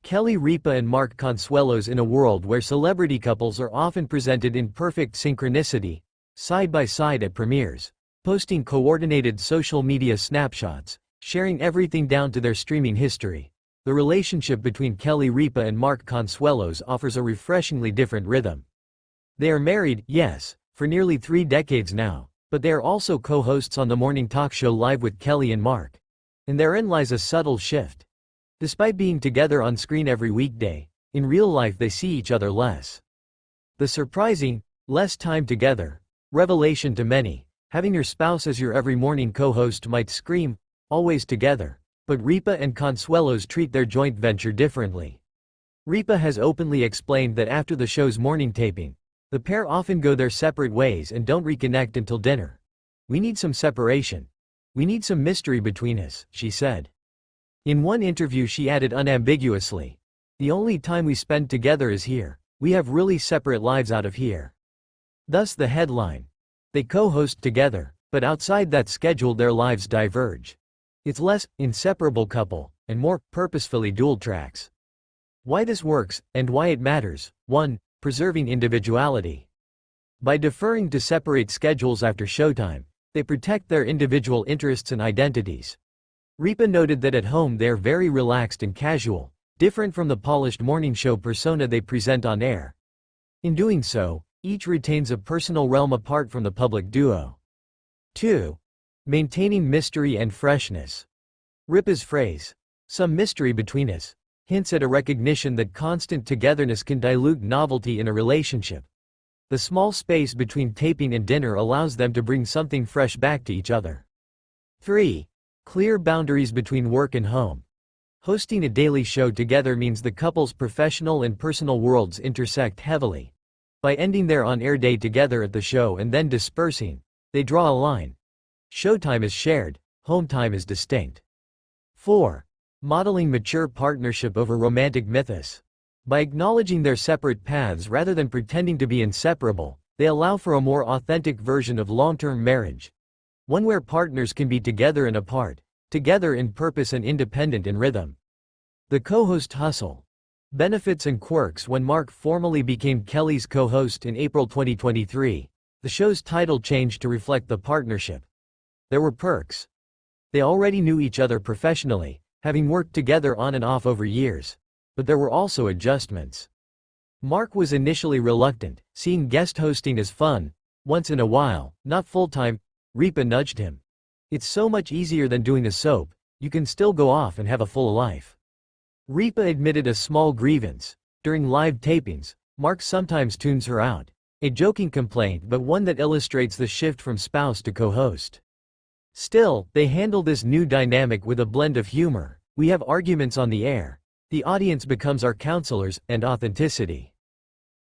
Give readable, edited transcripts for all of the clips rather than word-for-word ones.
Kelly Ripa and Mark Consuelos. In a world where celebrity couples are often presented in perfect synchronicity, side by side at premieres, posting coordinated social media snapshots, sharing everything down to their streaming history, the relationship between Kelly Ripa and Mark Consuelos offers a refreshingly different rhythm. They are married, yes, for nearly 3 decades now, but they are also co-hosts on the morning talk show Live with Kelly and Mark. And therein lies a subtle shift. Despite being together on screen every weekday, in real life they see each other less. The surprising, less time together, revelation to many. Having your spouse as your every morning co-host might scream, always together, but Ripa and Consuelos treat their joint venture differently. Ripa has openly explained that after the show's morning taping, the pair often go their separate ways and don't reconnect until dinner. "We need some separation. We need some mystery between us," she said. In one interview she added unambiguously, "The only time we spend together is here. We have really separate lives out of here." Thus the headline. They co-host together, but outside that schedule their lives diverge. It's less inseparable couple, and more purposefully dual tracks. Why this works, and why it matters. 1. Preserving individuality. By deferring to separate schedules after showtime, they protect their individual interests and identities. Ripa noted that at home they're very relaxed and casual, different from the polished morning show persona they present on air. In doing so, each retains a personal realm apart from the public duo. 2. Maintaining mystery and freshness. Ripa's phrase, "some mystery between us," hints at a recognition that constant togetherness can dilute novelty in a relationship. The small space between taping and dinner allows them to bring something fresh back to each other. 3. Clear boundaries between work and home. Hosting a daily show together means the couple's professional and personal worlds intersect heavily. By ending their on-air day together at the show and then dispersing, they draw a line. Showtime is shared, home time is distinct. 4. Modeling mature partnership over romantic mythos. By acknowledging their separate paths rather than pretending to be inseparable, they allow for a more authentic version of long-term marriage. One where partners can be together and apart, together in purpose and independent in rhythm. The co-host hustle. Benefits and quirks. When Mark formally became Kelly's co-host in April 2023, the show's title changed to reflect the partnership. There were perks. They already knew each other professionally, having worked together on and off over years. But there were also adjustments. Mark was initially reluctant, seeing guest hosting as fun, once in a while, not full-time. Ripa nudged him. "It's so much easier than doing a soap, you can still go off and have a full life." Ripa admitted a small grievance. During live tapings, Mark sometimes tunes her out. A joking complaint, but one that illustrates the shift from spouse to co-host. Still, they handle this new dynamic with a blend of humor. "We have arguments on the air. The audience becomes our counselors," and authenticity.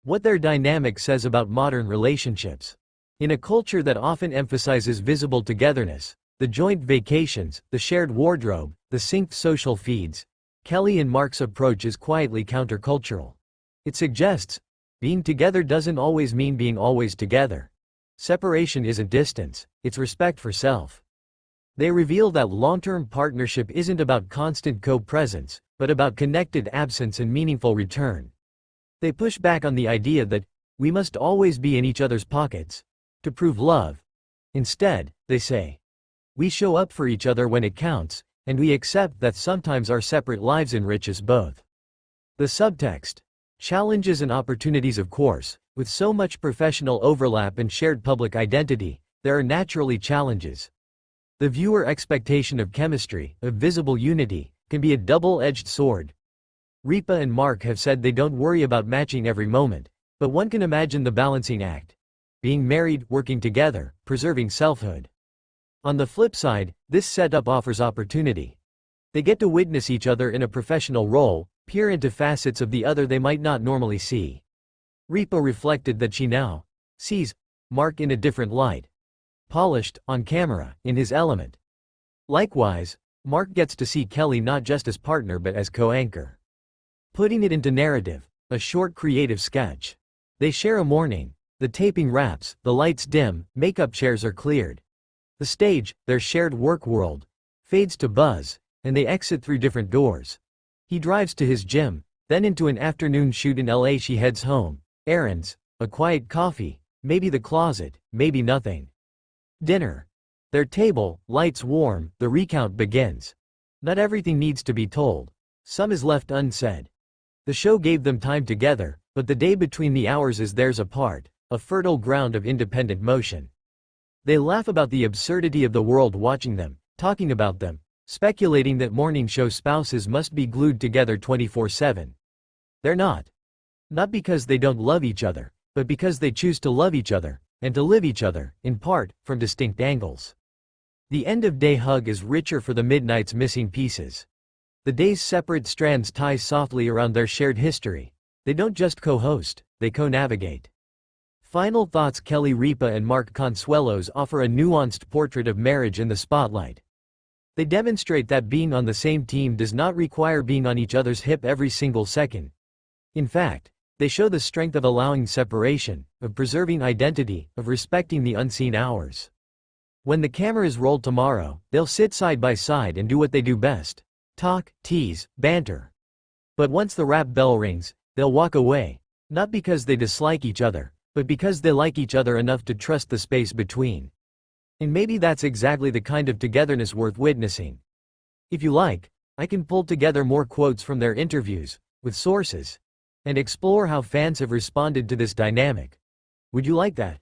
What their dynamic says about modern relationships. In a culture that often emphasizes visible togetherness, the joint vacations, the shared wardrobe, the synced social feeds, Kelly and Mark's approach is quietly countercultural. It suggests, being together doesn't always mean being always together. Separation isn't distance, it's respect for self. They reveal that long-term partnership isn't about constant co-presence, but about connected absence and meaningful return. They push back on the idea that we must always be in each other's pockets to prove love. Instead, they say, we show up for each other when it counts, and we accept that sometimes our separate lives enrich us both. The subtext. Challenges and opportunities. Of course, with so much professional overlap and shared public identity, there are naturally challenges. The viewer expectation of chemistry, of visible unity, can be a double-edged sword. Ripa and Mark have said they don't worry about matching every moment, but one can imagine the balancing act. Being married, working together, preserving selfhood. On the flip side, this setup offers opportunity. They get to witness each other in a professional role, peer into facets of the other they might not normally see. Ripa reflected that she now sees Mark in a different light. Polished, on camera, in his element. Likewise, Mark gets to see Kelly not just as partner but as co-anchor. Putting it into narrative, a short creative sketch. They share a morning. The taping wraps, the lights dim, makeup chairs are cleared. The stage, their shared work world, fades to buzz, and they exit through different doors. He drives to his gym, Then into an afternoon shoot in LA she heads home. Errands, a quiet coffee, maybe the closet, maybe nothing. Dinner. Their table, lights warm, the recount begins. Not everything needs to be told. Some is left unsaid. The show gave them time together, but the day between the hours is theirs apart, a fertile ground of independent motion. They laugh about the absurdity of the world watching them, talking about them, speculating that morning show spouses must be glued together 24/7. They're not. Not because they don't love each other, but because they choose to love each other, and to live each other, in part, from distinct angles. The end-of-day hug is richer for the midnight's missing pieces. The day's separate strands tie softly around their shared history. They don't just co-host, they co-navigate. Final thoughts. Kelly Ripa and Mark Consuelos offer a nuanced portrait of marriage in the spotlight. They demonstrate that being on the same team does not require being on each other's hip every single second. In fact, they show the strength of allowing separation, of preserving identity, of respecting the unseen hours. When the camera is rolled tomorrow, they'll sit side by side and do what they do best: talk, tease, banter. But once the wrap bell rings, they'll walk away, not because they dislike each other, but because they like each other enough to trust the space between. And maybe that's exactly the kind of togetherness worth witnessing. If you like, I can pull together more quotes from their interviews, with sources, and explore how fans have responded to this dynamic. Would you like that?